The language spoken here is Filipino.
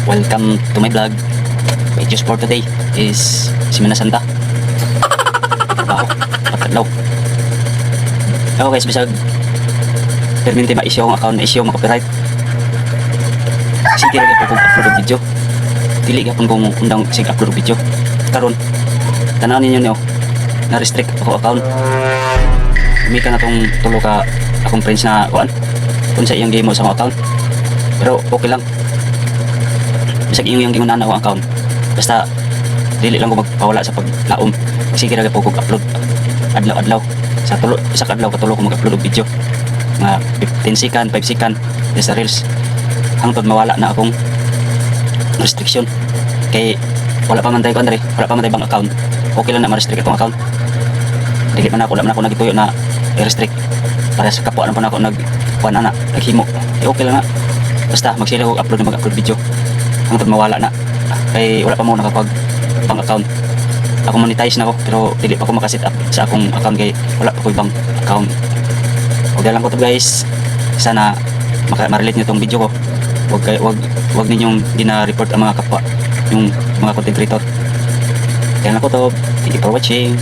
Welcome to my vlog. My juice for today is Semana Santa. Trabaho, patadlaw. Ako guys, bisag perminti ma-issue ang account, na-issue ang copyright. Sige rin ako kung upload ang video. Dili gapon kung undang sig upload ang video. Karon, tanaw ninyo niyo, na-restrict ako account. Umika na tong tulo ka akong friends na kuan. Kung sa iyang game mo sa akong account. Pero okay lang. Bisag yung ingunan na akong account. Basta dili lang ko magpawala sa paglaom. Sige ra ko upload adlaw-adlaw. Sa tulo, isa ka adlaw katulo ko mag-upload og video. Mga 15 second, 5 second sa reels. Hangtod mawala na akong restriction. Kay wala pa man tayo Andre, wala pa man tayo bang account. Okay lang na ma-restrict itong account. Dili man ako, wala man ako nagituyo na i-restrict. Para sa kapwa na pa ako nagkuan ana, naghimo. Okay lang na. Basta magsila ko upload na mag-upload video. Hangtod mawala na. Kay wala pa mo nakapag pang account. Ako monetize na ako pero dili pa ako makasit up sa akong account kay wala pa ko ibang account. Okay lang ko to guys. Sana ma-relate niyo tong video ko. Wag ninyong gina-report ang mga kapwa, yung mga content creator. Kaya lang ko to. Thank you for watching.